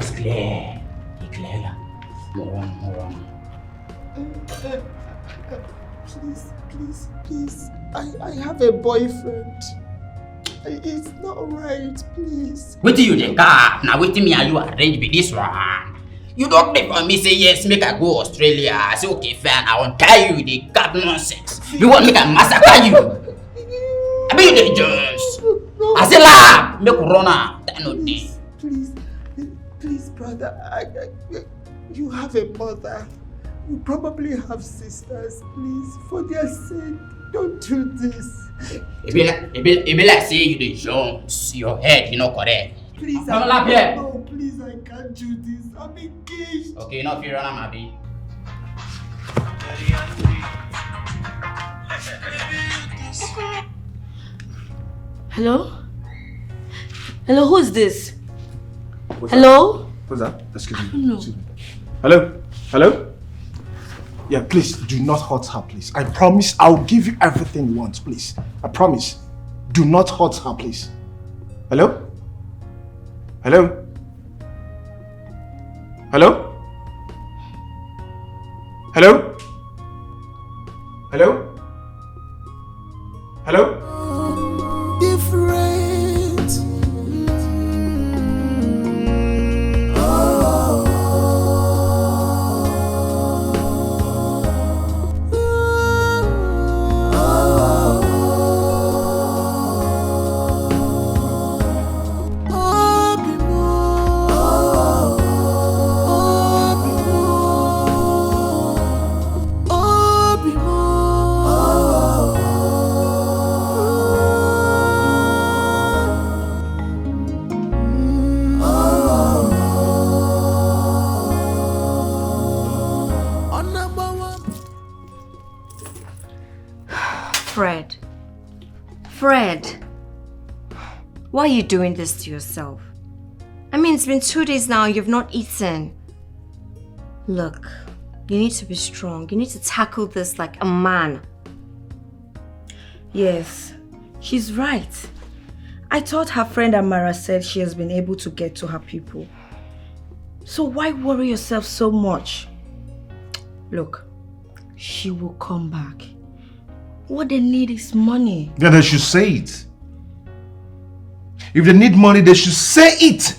was clear. He clear. More on. Please. I have a boyfriend. It's not right, please. Wait till you the car. Now wait till me and you arrange with this one. You don't take for me say yes, make I go Australia. I say okay, fine. I won't tie you with the cat nonsense. You want me to massacre you? I mean the Jones. No. I say la, make corona. Please, brother. You have a mother. You probably have sisters. Please, for their sake, don't do this. It be like say you the Jones. Your head, you know correct. Please, no, please, I can't do this. I'm engaged. Okay, you know if you're on my baby. Hello? Hello, who is this? Hello? What's that? Excuse me. No. Excuse me. Hello? Yeah, please, do not hurt her, please. I promise I'll give you everything you want, please. I promise. Do not hurt her, please. Hello? Hello? Hello? Hello? Hello? Hello? Different. Fred, why are you doing this to yourself? I mean, it's been 2 days now, you've not eaten. Look, you need to be strong. You need to tackle this like a man. Yes, she's right. I thought her friend Amara said she has been able to get to her people. So why worry yourself so much? Look, she will come back. What they need is money. Then they should say it. If they need money, they should say it.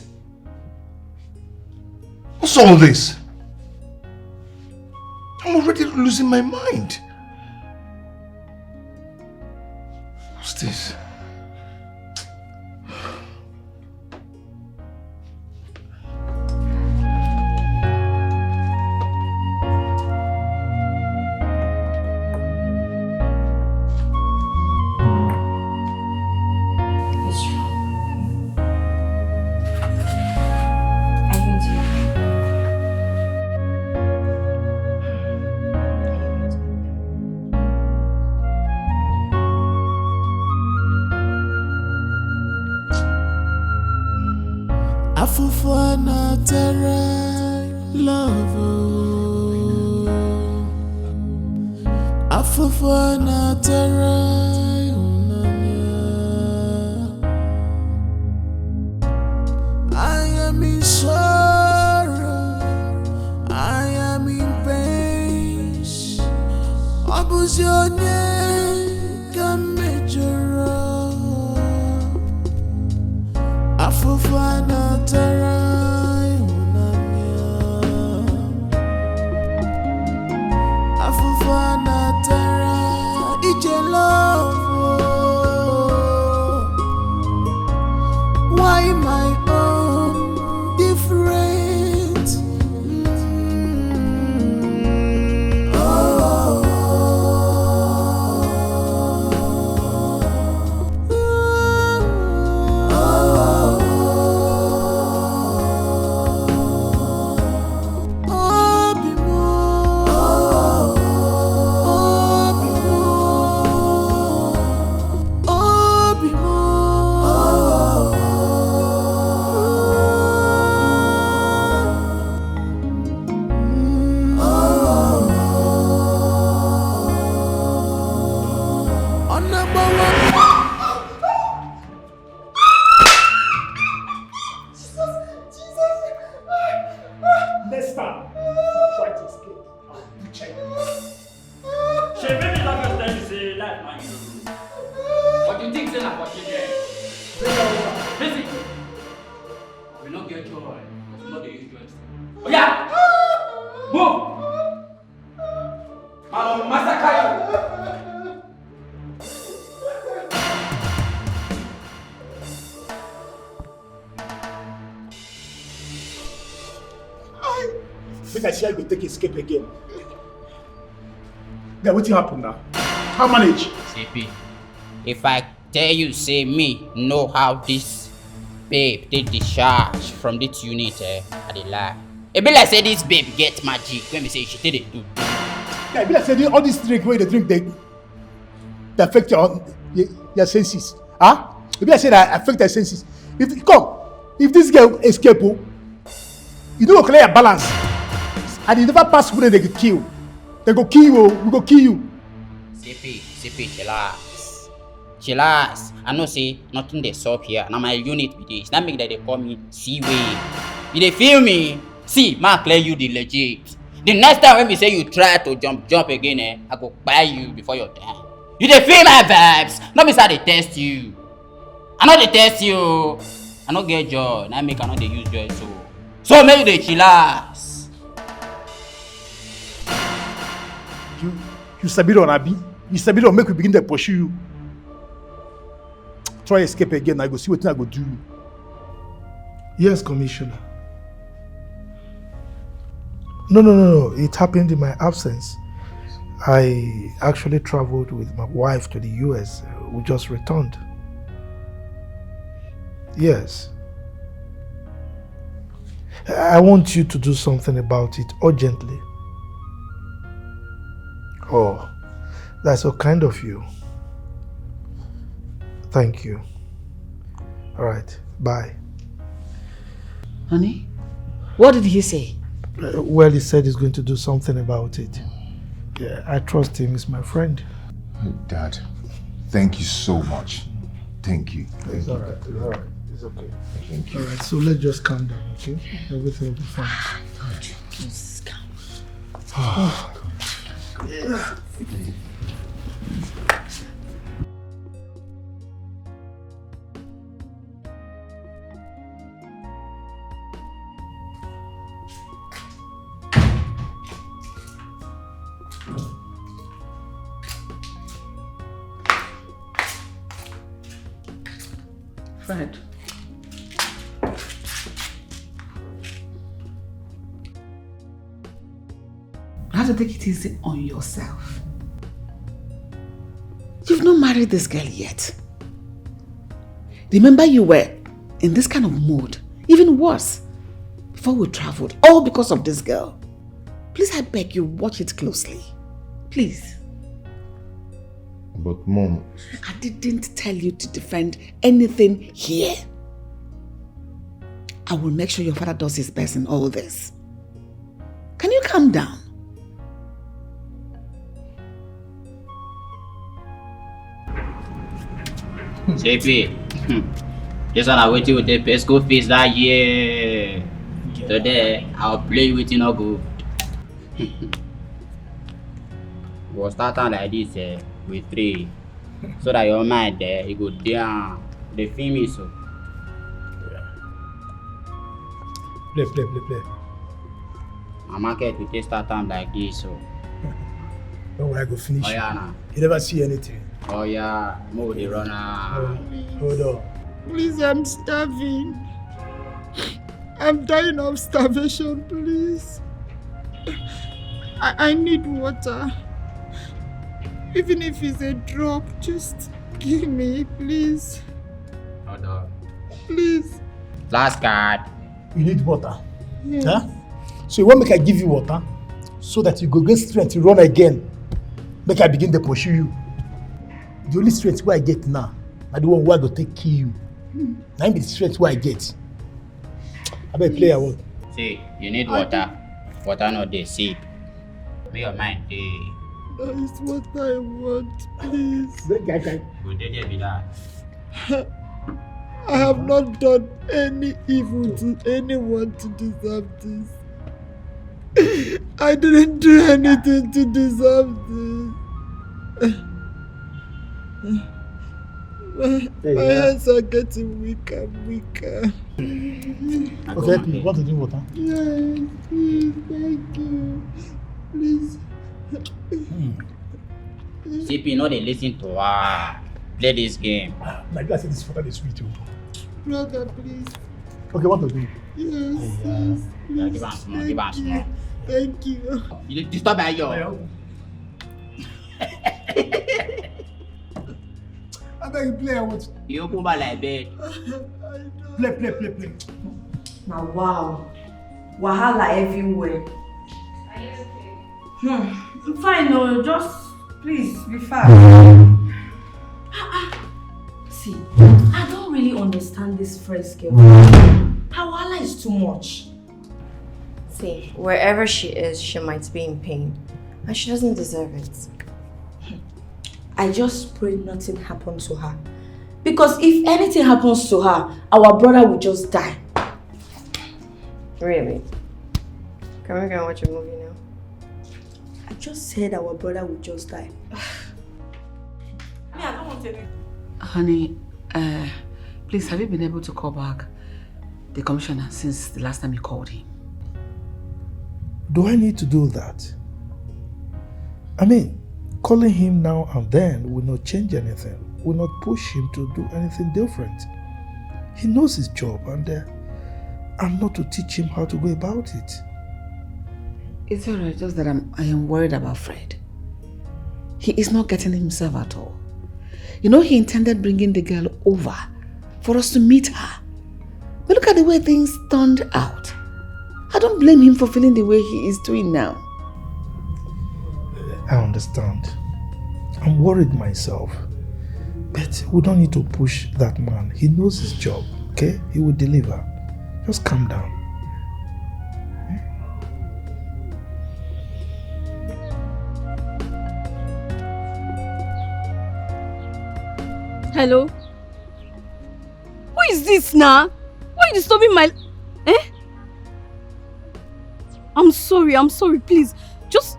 What's all this? I'm already losing my mind. What's this? Make I see how you take escape again. Then what happened now? How manage? CP, if I tell you, say me know how this babe take discharge from this unit, I dey lie. It be like say this babe get magic when we say she take it do. Yeah, it be like say all this drink where you drink they affect your senses. Huh? It be like say that affect your senses. If this girl escape, you don't clear your balance. And you never pass where they get kill. They go kill you, we go kill you. CP, chillax. I know say nothing they solve here. Now my unit with this. That make that they call me C-Way. You they feel me? See, ma clear you the legit. The next time when we say you try to jump again, I go buy you before your time. You they feel my vibes. Not be say they test you. I know they test you. I no get joy. Now make I know they use joy so make they chillax. You sabi on Abi. You sabi on make we begin to pursue you. Try escape again. I go see what I go do. Yes, Commissioner. No. It happened in my absence. I actually traveled with my wife to the US. We just returned. Yes. I want you to do something about it urgently. Oh, that's so kind of you. Thank you. All right, bye. Honey, what did he say? Well, he said he's going to do something about it. Yeah, I trust him. He's my friend. Dad, thank you so much. Thank you. It's all right. It's all right. It's okay. Thank you. All right, so let's just calm down, okay? Everything will be fine. Just calm. Oh. Fred. You have to take it easy on yourself. You've not married this girl yet. Remember you were in this kind of mood, even worse, before we traveled, all because of this girl. Please, I beg you, watch it closely. Please. But Mom... I didn't tell you to defend anything here. I will make sure your father does his best in all this. Can you calm down? JP, this one I waiting with the best school fees that year. Today, I'll play with you no good. We'll start on like this with 3. So that your mind there, you go down. The film is so. Play. My market will just start on like this so. Don't worry, I go finish. Oh yeah, nah. You never see anything. Oh yeah, move the runner. Hold on. Please, I'm starving. I'm dying of starvation, please. I need water. Even if it's a drop, just give me, please. Hold on. Please. Last card. You need water. Yes. Huh? So you want make I give you water so that you go get strength to run again. Make I begin to pursue you. The only strength where I get now, I the one who I go take kill you. Now be the strength where I get. I better play a word. See, you need water. Water not dey sip. Make your mind dey. That is what I want, please. Go dey there be that. I have not done any evil to anyone to deserve this. I didn't do anything to deserve this. My hands are getting weaker and weaker. Okay, please, want to drink water? Yes, please, thank you. Please. CP, no dey listen to her. Play this game. Like I said, this water is sweet too. Brother, please. Okay, what to do? Yes, Yeah, please. give us more, give us more. Thank you. You disturb by your. I beg you play. I want. You open by like bed. Play. Now wow. Wahala everywhere. Are you okay? I'm fine, no, just please be fast. See, I don't really understand this first girl. Her wahala is too much. See, wherever she is, she might be in pain. And she doesn't deserve it. I just pray nothing happens to her. Because if anything happens to her, our brother will just die. Really? Can we go and watch a movie now? I just said our brother will just die. I don't want to. Honey, please, have you been able to call back the commissioner since the last time you called him? Do I need to do that? I mean, calling him now and then will not change anything, will not push him to do anything different. He knows his job and I'm not to teach him how to go about it. It's alright, just that I am worried about Fred. He is not getting himself at all. You know, he intended bringing the girl over for us to meet her. But look at the way things turned out. I don't blame him for feeling the way he is doing now. I understand. I'm worried myself. But we don't need to push that man. He knows his job, okay? He will deliver. Just calm down. Hello? Who is this now? Why are you disturbing my... I'm sorry, please. Just...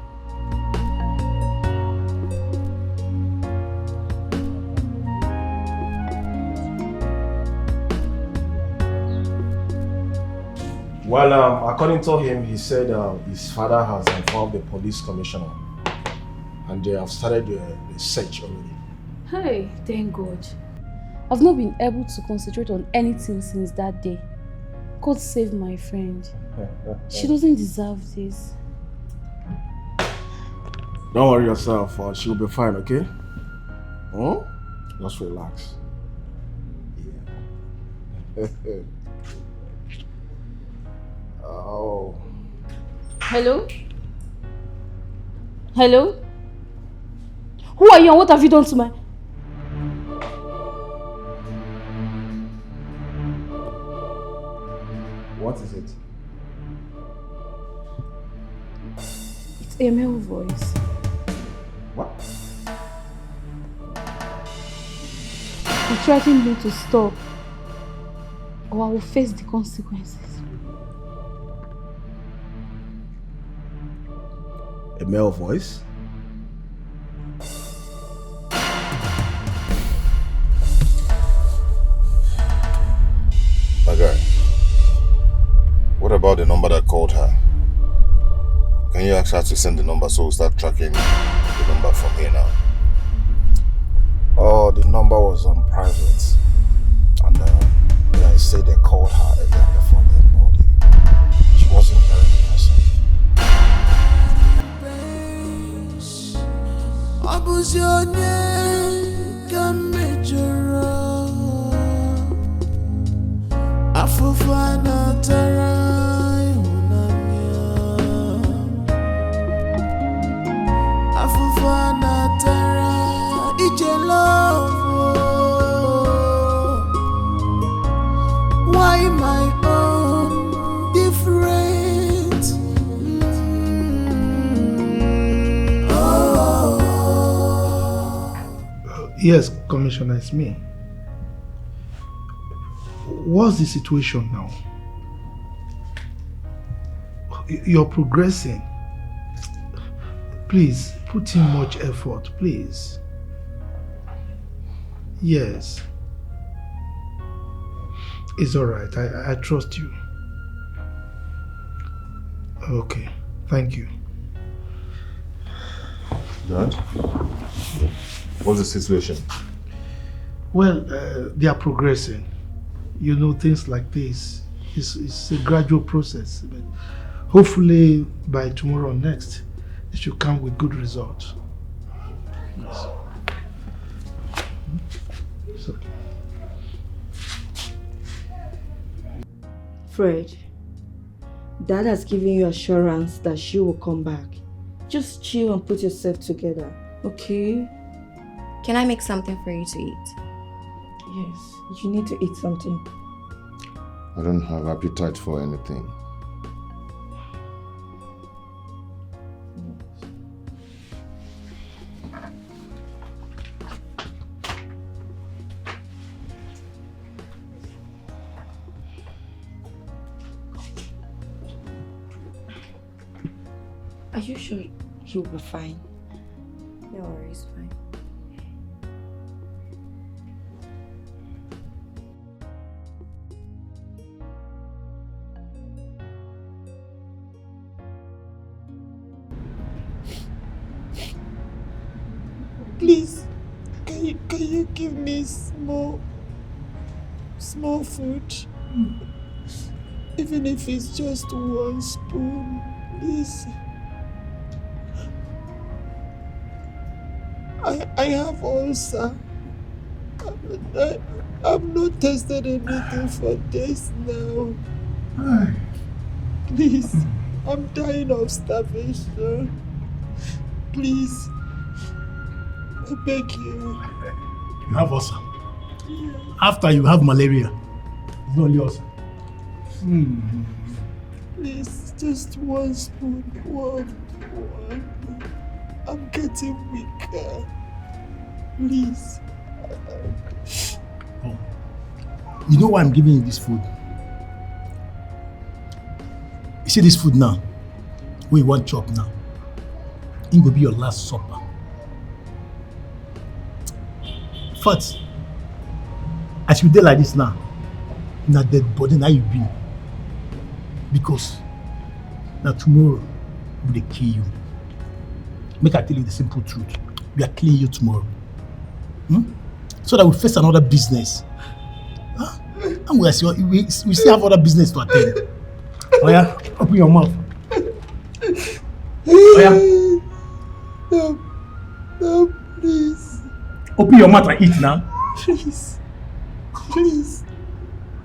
Well, according to him, he said his father has informed the police commissioner and they have started the search already. Hey, thank God. I've not been able to concentrate on anything since that day. God save my friend. She doesn't deserve this. Don't worry yourself, she'll be fine, okay? Just relax. Yeah. Oh. Hello? Hello? Who are you and what have you done to my... What is it? It's a male voice. What? He threatened me to stop or I will face the consequences. A male voice? My guy, what about the number that called her? Can you ask her to send the number so we'll start tracking the number from here now? Oh, the number was on private. And I said they called her earlier before then, but she wasn't hearing the person. Why my own different? Yes, Commissioner, it's me. What's the situation now? You're progressing. Please, put in much effort, please. Yes. It's alright, I trust you. Okay, thank you. Dad? What's the situation? Well, they are progressing. You know, things like this, it's a gradual process. But Hopefully by tomorrow or next, it should come with good results. Yes. So. Fred, Dad has given you assurance that she will come back. Just chill and put yourself together, okay? Can I make something for you to eat? Yes, you need to eat something. I don't have appetite for anything. Are you sure he'll be fine? No worries, fine. Please, can you give me small food? Even if it's just 1 spoon, please. I have ulcer. I've not tasted anything for days now. Please, I'm dying of starvation. Please, I beg you. You have ulcer. After you have malaria, it's not only ulcer. Please, just 1 spoon. One. I'm getting weaker. Please. Oh. You know why I'm giving you this food? You see this food now? Where you want chop now? It will be your last supper. First, as you dey like this now, na dead body now you be. Because now tomorrow we dey kill you. Make I tell you the simple truth. We are killing you tomorrow. So that we face another business. Huh? And we still have other business to attend. Oh yeah, open your mouth. Oh yeah. No, please. Open your mouth and eat now. Please,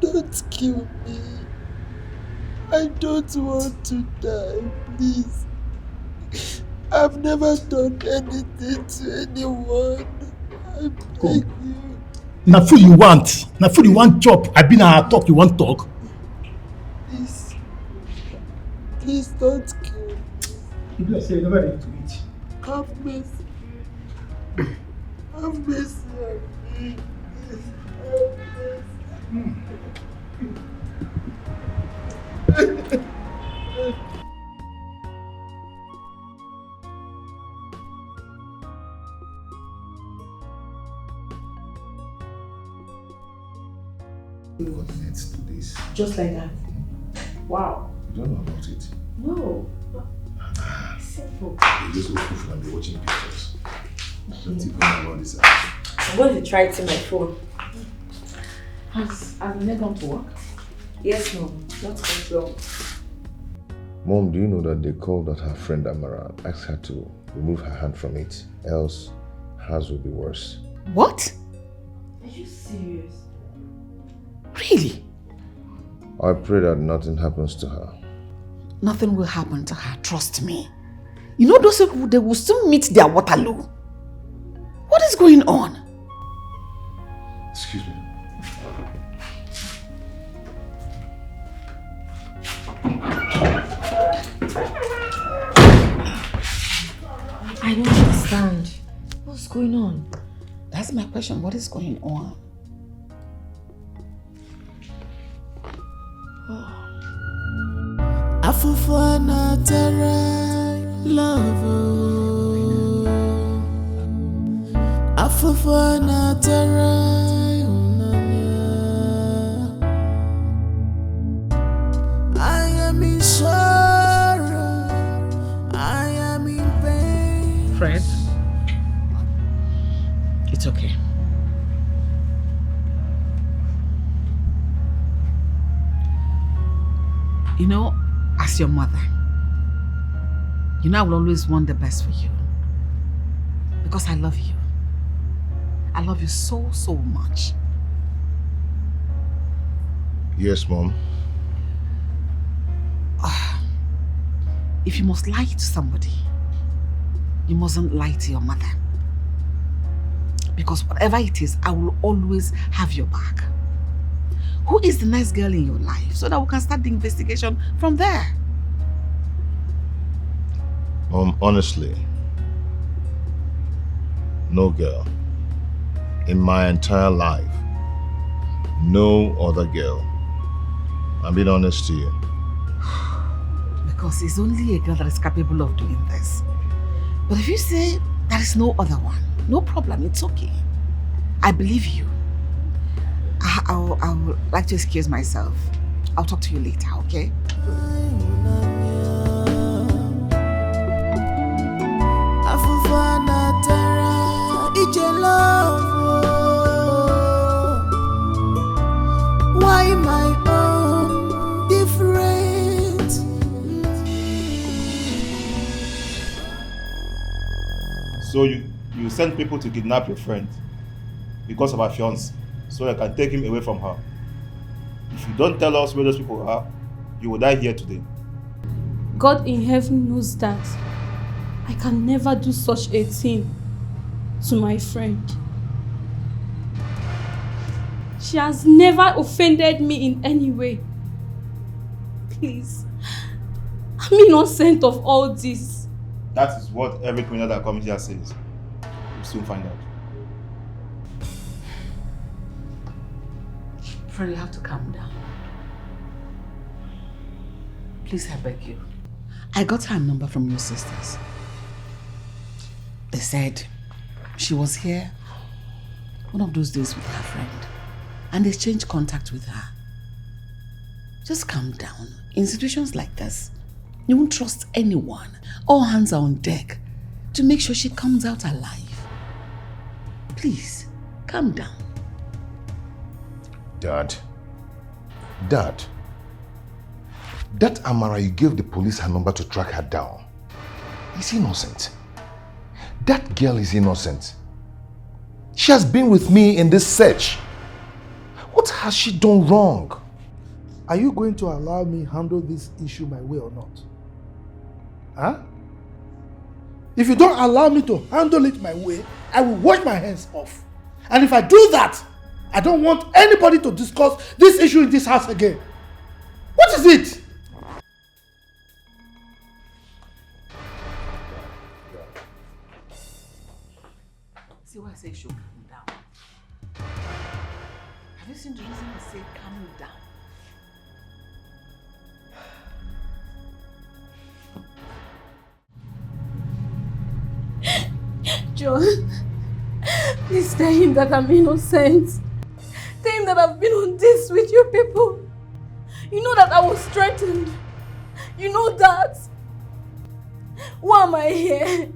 don't kill me. I don't want to die, please. I've never done anything to anyone. I beg you. Now food you want. Now food you want chop. I been a talk you want talk. Please don't kill me. People are saying never need to eat. Have mercy. Have mercy on me. Have mercy. Coordinates to this. Just like that? Wow. You don't know about it. No. Simple. You just go proof and be watching pictures. Don't even know about this house. I'm going to try it in my phone. Has Nene gone to work? Yes, Mom. Not quite long. Mom, do you know that they called that her friend Amara asked her to remove her hand from it, else hers will be worse. What? Are you serious? Really? I pray that nothing happens to her. Nothing will happen to her, trust me. You know those people, they will still meet their Waterloo. What is going on? Excuse me. I don't understand. What's going on? That's my question. What is going on? Afufana tara love. Afufana tara. I am in sorrow. I am in pain. Fred, it's okay. You know, as your mother, You know I will always want the best for you. Because I love you. I love you so, so much. Yes, Mom. If you must lie to somebody, you mustn't lie to your mother. Because whatever it is, I will always have your back. Who is the nice girl in your life so that we can start the investigation from there? Honestly, no girl. In my entire life, no other girl. I'm being honest to you. Because it's only a girl that is capable of doing this. But if you say there is no other one, no problem, it's okay. I believe you. I would like to excuse myself. I'll talk to you later, okay? Why my own different? So you send people to kidnap your friend because of her fiancé, so I can take him away from her. If you don't tell us where those people are, you will die here today. God in heaven knows that I can never do such a thing to my friend. She has never offended me in any way. Please, I'm innocent of all this. That is what every criminal that comes here says. We'll soon find out. Fred, you have to calm down. Please, I beg you. I got her number from your sisters. They said she was here one of those days with her friend and they exchanged contact with her. Just calm down. In situations like this, you won't trust anyone. All hands are on deck to make sure she comes out alive. Please, calm down. Dad, that Amara you gave the police her number to track her down is innocent. That girl is innocent. She has been with me in this search. What has she done wrong? Are you going to allow me handle this issue my way or not? Huh? If you don't allow me to handle it my way, I will wash my hands off. And if I do that, I don't want anybody to discuss this issue in this house again. What is it? See why I say should calm down. Have you seen the reason I say calm down? John, please tell him that I'm innocent. Tell him that I've been on this with you people. You know that I was threatened. You know that. Why am I here?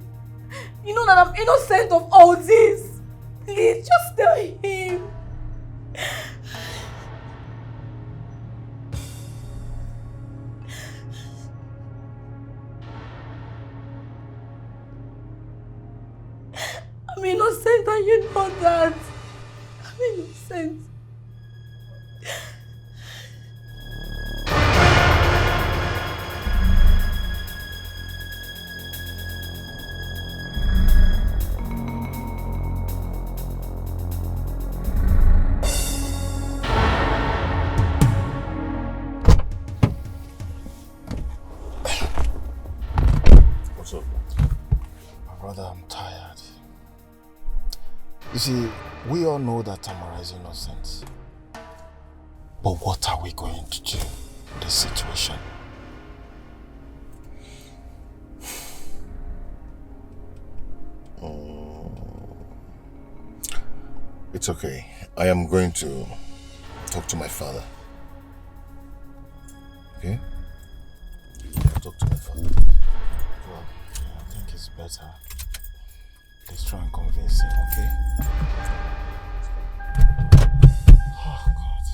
You know that I'm innocent of all this. Please, just tell him. I'm innocent and you know that. I'm innocent. What's up? Brother, I'm tired. You see, we all know that Tamara is innocent. But what are we going to do in this situation? It's okay. I am going to talk to my father. Okay? I'll talk to my father. Well, I think it's better. Let's try and convince him, okay? Oh, God.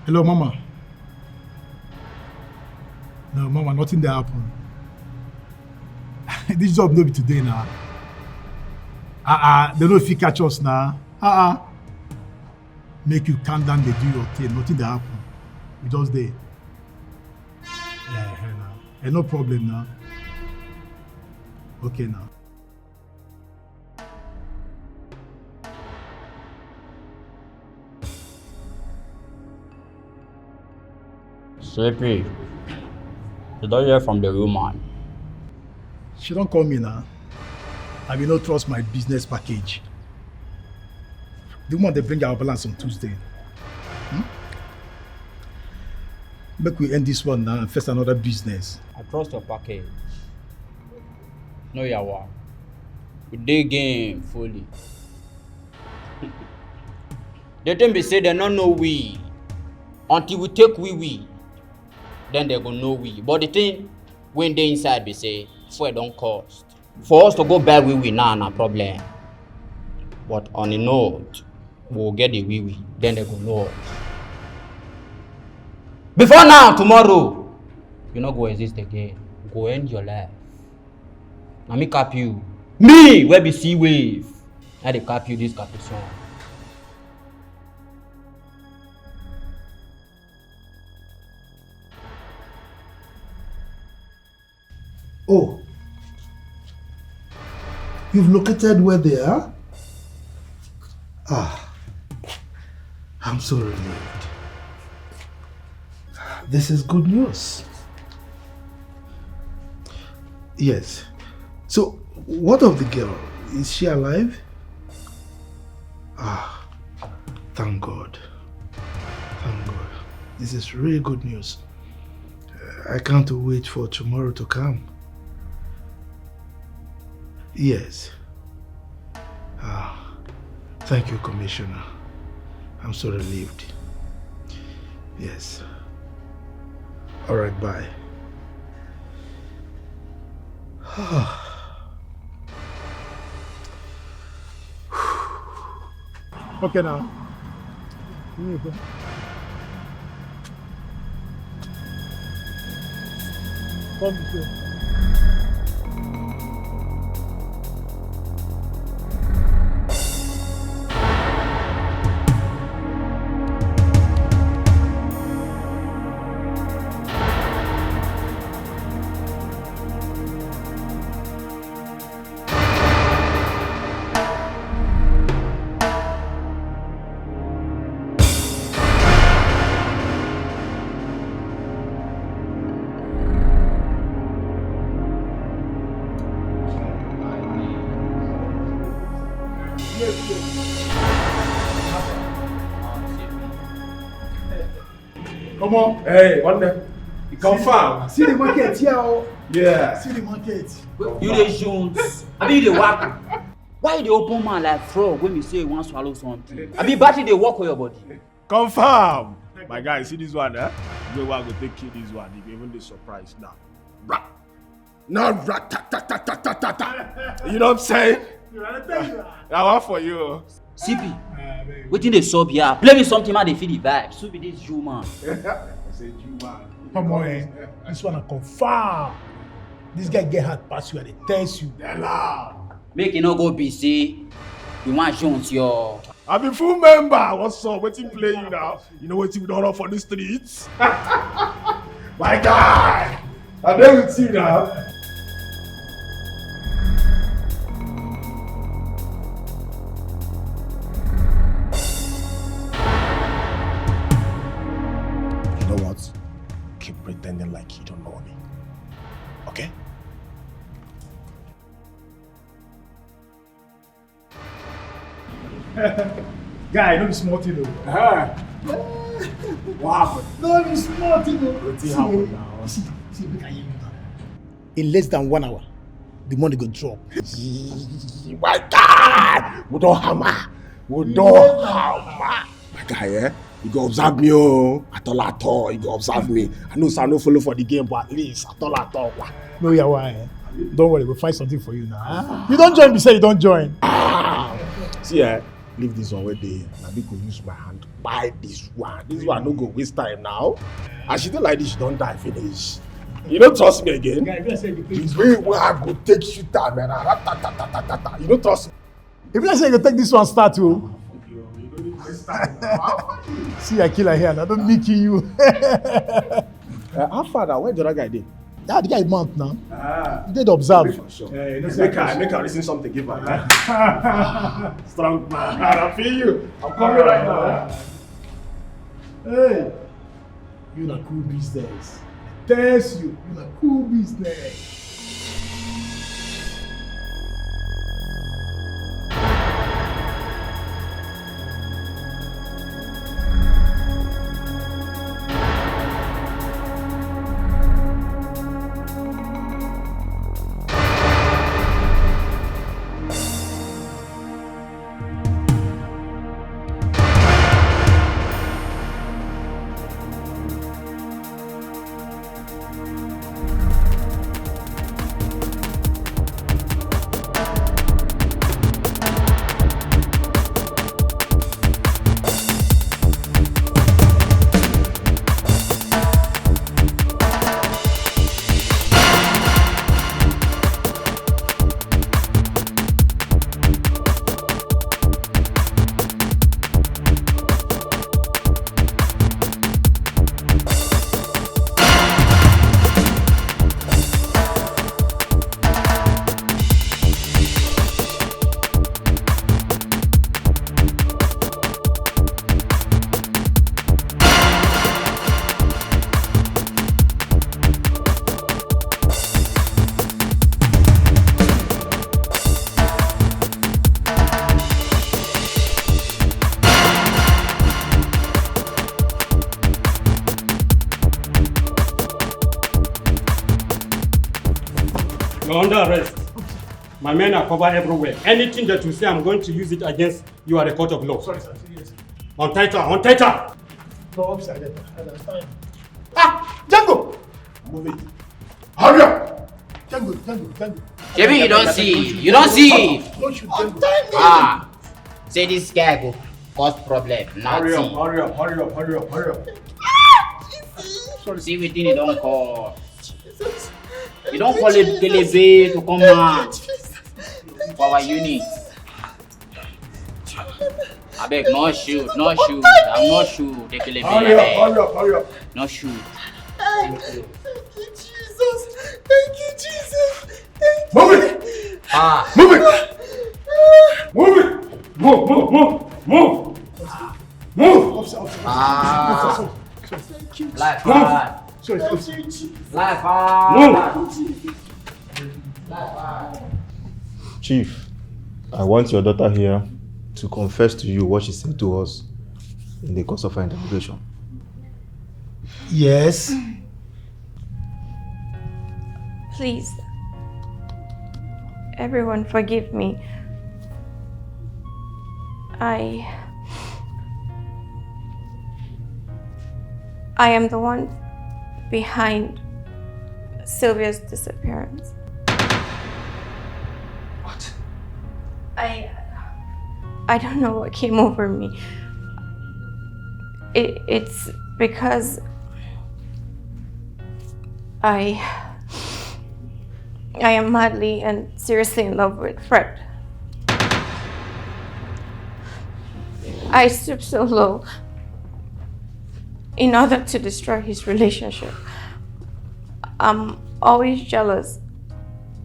Hello, Mama. No, Mama, nothing there happen. This job no be today now. They don't fit catch us now. Make you calm down, they do your thing. Nothing there happen. We just there. Yeah, now. No problem now. Okay now. Sleepy, you don't hear from the woman. She don't call me now. I will not trust my business package. The woman they bring our balance on Tuesday. Make we end this one now and face another business. I trust your package. No, you are. We dig in fully. They don't be say they don't know we. Until we take we. Then they go know we. But the thing, when they inside, they say, fuel don't cost. For us to go buy we now, no problem. But on the note, we'll get the we. Then they go know us. Before now, tomorrow, you not go exist again. Go end your life. Now me cap you. Me, where be sea wave. Now they cap you this capuchon. Oh, you've located where they are? I'm so relieved. This is good news. Yes. So, what of the girl? Is she alive? Thank God. Thank God. This is really good news. I can't wait for tomorrow to come. Yes. Thank you, Commissioner. I'm so relieved. Yes. All right, bye. Okay now. Here you go. Come this way. Come on. Hey, what the? You confirm. See the market here. Yeah. See the market. You the Jones. I mean, you the work. Why the open man like frog when we say you want to swallow something? I mean, battery they work for your body. Confirm. My guy, see this one, eh? You know what? Go take kill this one. If even the surprise now. Not rat ta ta ta ta ta ta ta. You know what I'm saying? I want for you. CP, wetin dey sub here? Play me something man dey feel the vibe. So be this Jew man. I say Jew man. Come on, eh? This one I confirm. This guy get hard pass you and they tells you. Make e no go be say you want Jones your. I'm a full member. What's up? Wetin play you now? You know wetin we don't run for the streets? My guy! I'm there with you now. You know what? Keep pretending like you don't know me. Okay? Guy, don't be smart, you know. What happened? Don't be smart, you know. What's happened now? See, we can hear you now. In less than 1 hour, the money go drop. My God! We don't hammer. We don't hammer. My guy, eh? You go observe me, oh. At all. You go observe me. I know I no follow for the game, but at least at all. No, yeah, why? Don't worry, we'll find something for you now. You don't join me, say you don't join. See, leave this one where they. I be go use my hand to buy this one. This one no go waste time now. As she don't like this, she don't die finish. You don't trust me again? Guy, if I say you take The way where I go take shooter, man. You don't trust me. if I say you take this one start too. See I kill her here, I don't need kill you. How far now? Where the other guy did? That the guy is mount now. You did observe. Make her listen something, give her. Strong man, I feel you. I'm coming right now. Hey, you na cool business. Thanks you na cool business. You're under arrest. My men are covered everywhere. Anything that you say, I'm going to use it against you at the court of law. Sorry, sir. Yes. On tighter. Go upside down. Understand? Ah, Django! Move it. Hurry up! Django. Shebi, you don't see. Don't shoot Django. Ah, say this guy go cause problem. Hurry Nothing. up. Sorry. See wetin he don't call. You don't call it Kelebe to come out for our unit. Abeg, no shoot. I'm not shoot. The Kelebe. Hurry up. No shoot. Thank you, Jesus. Move it. Ah, Move it. Move. ah. Life Move. hard. Sorry. Life hard. Move. Chief, I want your daughter here to confess to you what she said to us in the course of her interrogation. Yes. Please, everyone forgive me. I am the one behind Sylvia's disappearance. What? I don't know what came over me. It's because I am madly and seriously in love with Fred. I stooped so low in order to destroy his relationship. I'm always jealous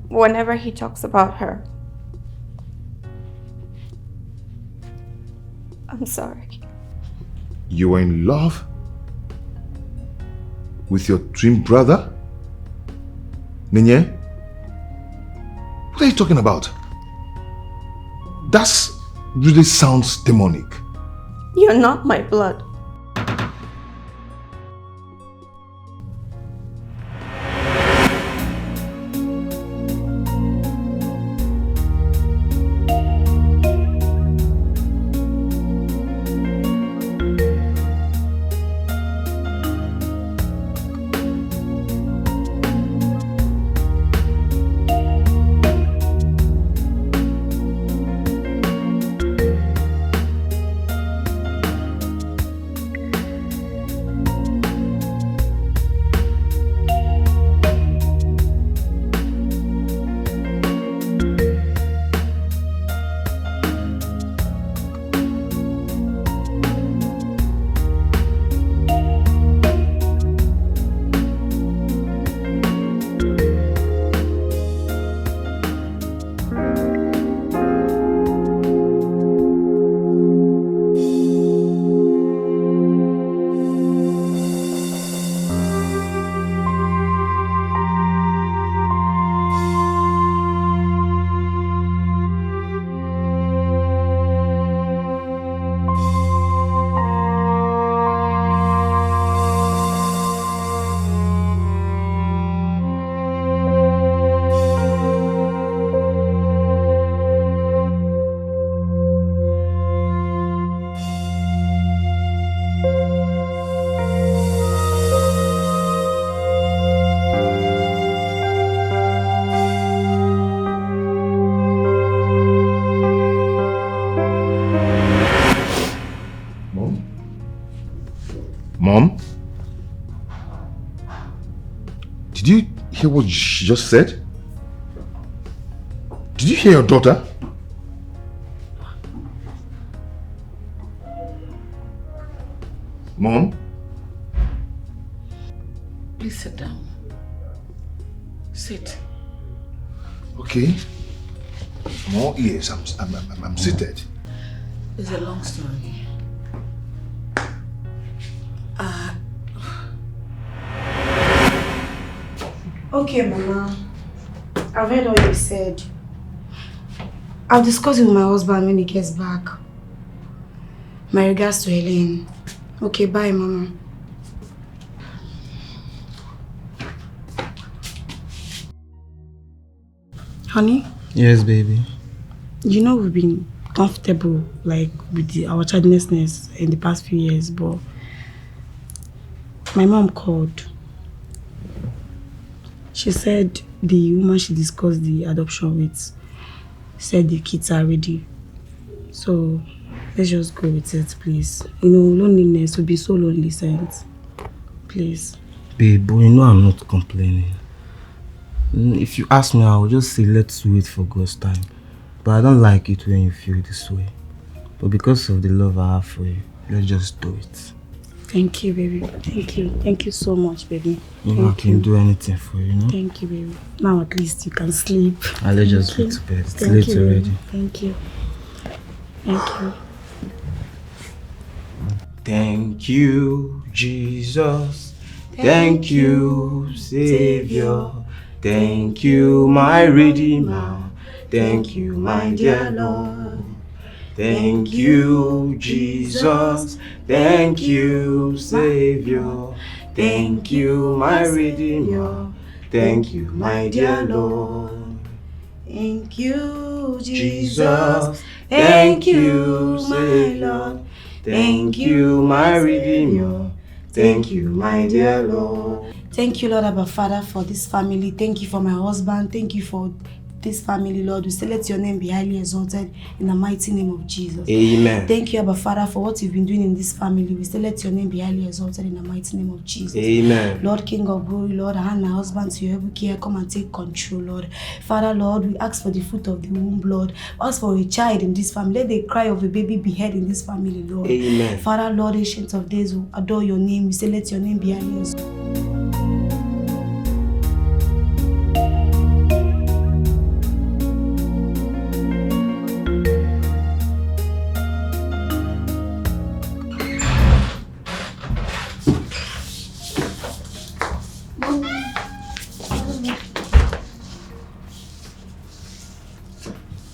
whenever he talks about her. I'm sorry. You were in love with your twin brother? Ninye? What are you talking about? That really sounds demonic. You're not my blood. Mom? Did you hear what she just said? Did you hear your daughter? Mom? Please sit down. Sit. Okay. More ears. I'm seated. It's a long story. Okay, Mama. I've heard all you said. I'll discuss it with my husband when he gets back. My regards to Helen. Okay, bye, Mama. Honey? Yes, baby. You know we've been comfortable like with our childlessness in the past few years, but my mom called. She said the woman she discussed the adoption with said the kids are ready. So let's just go with it, please. You know, loneliness will be so lonely, Saint. Please. Babe, you know I'm not complaining. If you ask me, I will just say let's wait for God's time. But I don't like it when you feel this way. But because of the love I have for you, let's just do it. Thank you, baby. Thank you. Thank you so much, baby. You know I can do anything for you, no? Thank you, baby. Now at least you can sleep. I'll let just go to bed. It's late already. Thank you. Thank you. Thank you, Jesus. Thank you, Savior. Thank you, my Redeemer. Thank you, my dear Lord. Thank you, Jesus. Thank you, Savior. Thank you, my Redeemer. Thank you, my dear Lord. Thank you, Jesus. Thank you, my Lord. Thank you, my Redeemer. Thank you, my dear Lord. Thank you, Lord Abba Father, for this family. Thank you for my husband. Thank you for this family, Lord. We say let your name be highly exalted in the mighty name of Jesus. Amen. Thank you, Abba Father, for what you've been doing in this family. We say let your name be highly exalted in the mighty name of Jesus. Amen. Lord, King of glory, Lord, I hand my husband to your able care. Come and take control, Lord. Father, Lord, we ask for the fruit of the womb, Lord. Ask for a child in this family. Let the cry of a baby be heard in this family, Lord. Amen. Father, Lord, ancient of days, who adore your name. We say let your name be highly exalted.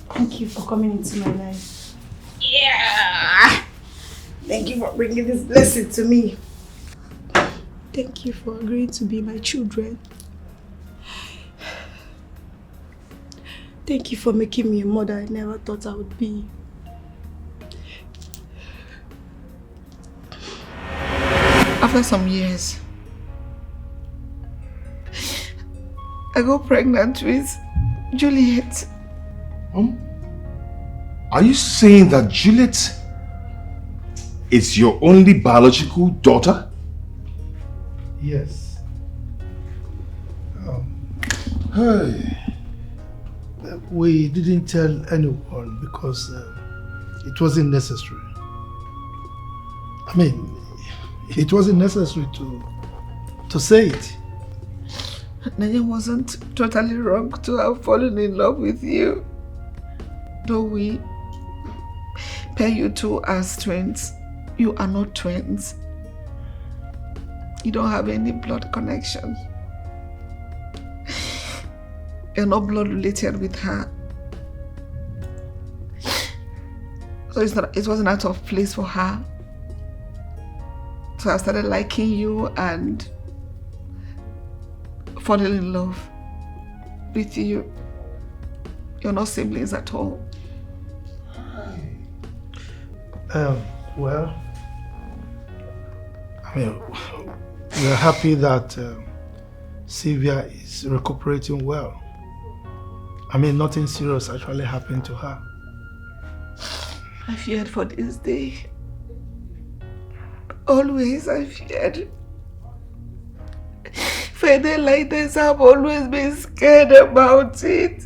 Thank you for coming into my life. Yeah! Thank you for bringing this blessing to me. Thank you for agreeing to be my children. Thank you for making me a mother I never thought I would be. After some years, I got pregnant with Juliet. Are you saying that Juliet is your only biological daughter? Yes. Hey. We didn't tell anyone because it wasn't necessary. I mean, it wasn't necessary to say it. It wasn't totally wrong to have fallen in love with you. Though we pair you two as twins, you are not twins. You don't have any blood connection. You're not blood related with her. So it wasn't out of place for her. So I started liking you and falling in love with you. You're not siblings at all. Well, I mean, we're happy that Sylvia is recuperating well. I mean, nothing serious actually happened to her. I feared for this day. Always I feared. For a day like this, I've always been scared about it.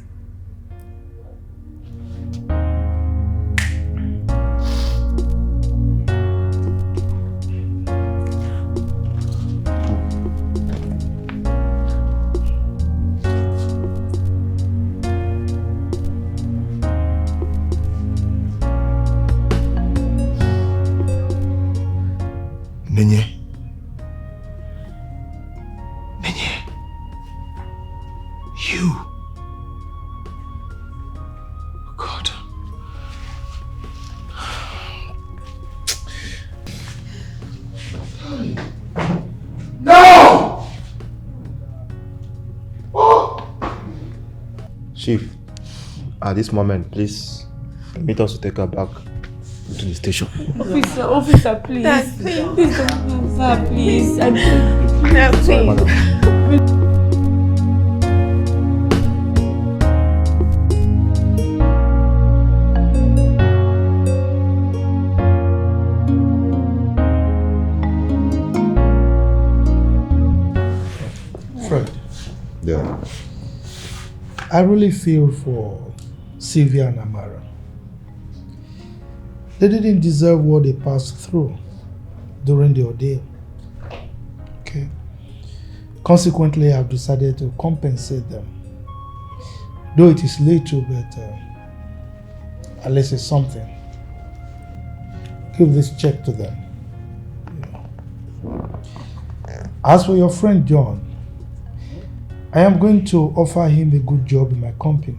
Nenye. You. Oh God. No! Oh! Chief, at this moment, please permit us to take her back to the station. Officer, please. Dad, please. Please don't do that, please. I No, Sorry, please. madam. Fred, Yeah. I really feel for Sylvia and Amara. They didn't deserve what they passed through during the ordeal. Okay? Consequently, I've decided to compensate them. Though it is little, but at least it's something. Give this check to them. As for your friend John, I am going to offer him a good job in my company,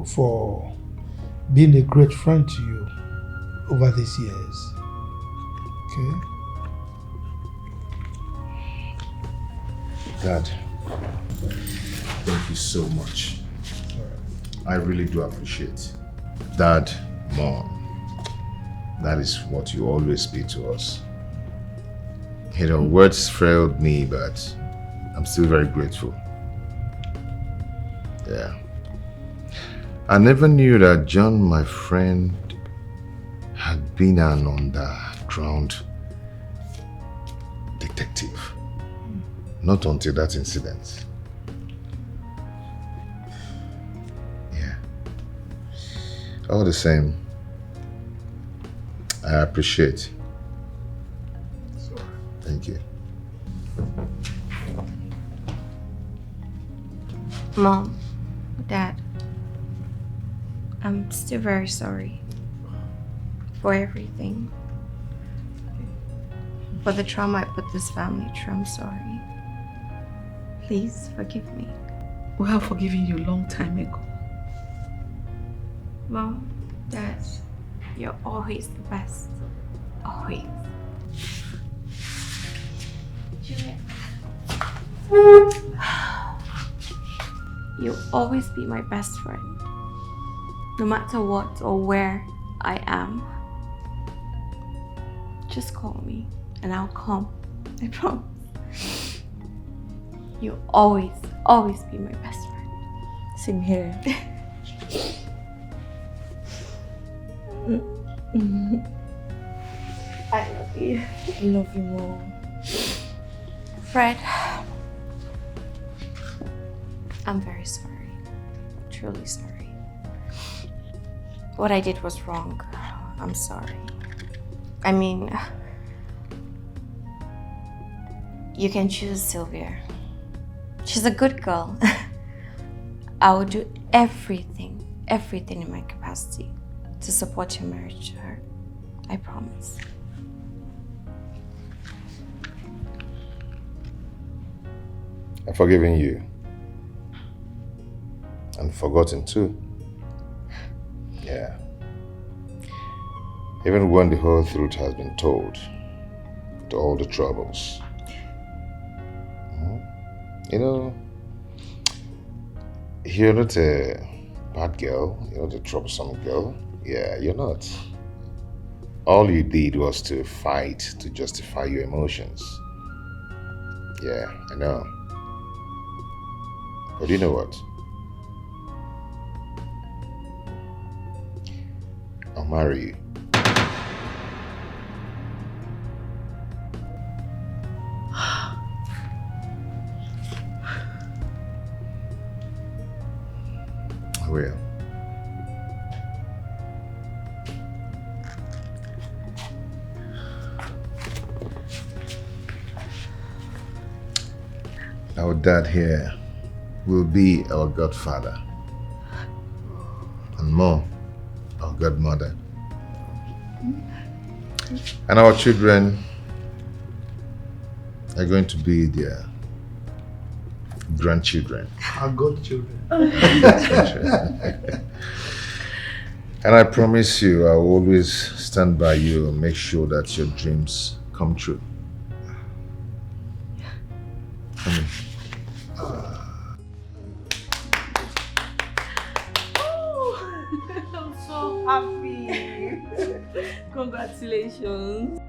for being a great friend to you over these years. Okay? Dad, thank you so much. I really do appreciate. Dad, Mom, that is what you always be to us. Words failed me, but I'm still very grateful. Yeah. I never knew that John, my friend, had been an underground detective. Not until that incident. Yeah. All the same, I appreciate. Thank you. Mom, Dad, I'm still very sorry for everything. For the trauma I put this family through, I'm sorry. Please forgive me. We have forgiven you a long time ago. Mom, Dad, you're always the best. Always. Juliet. You'll always be my best friend. No matter what or where I am. Just call me and I'll come. I promise. You'll always be my best friend. Same here. I love you. I love you more. Fred, I'm very sorry. Truly sorry. What I did was wrong. I'm sorry. I mean, you can choose Sylvia. She's a good girl. I will do everything in my capacity to support your marriage to her. I promise. I've forgiven you. And forgotten too. Yeah. Even when the whole truth has been told, to all the troubles. You're not a bad girl, you're not a troublesome girl. Yeah, you're not. All you did was to fight to justify your emotions. Yeah, I know. But you know what? I'll marry you. will. Our dad here will be our godfather, and Mom, our godmother. And our children are going to be their grandchildren. Our godchildren. And I promise you, I will always stand by you and make sure that your dreams come true. Come in. I'm so happy. Congratulations.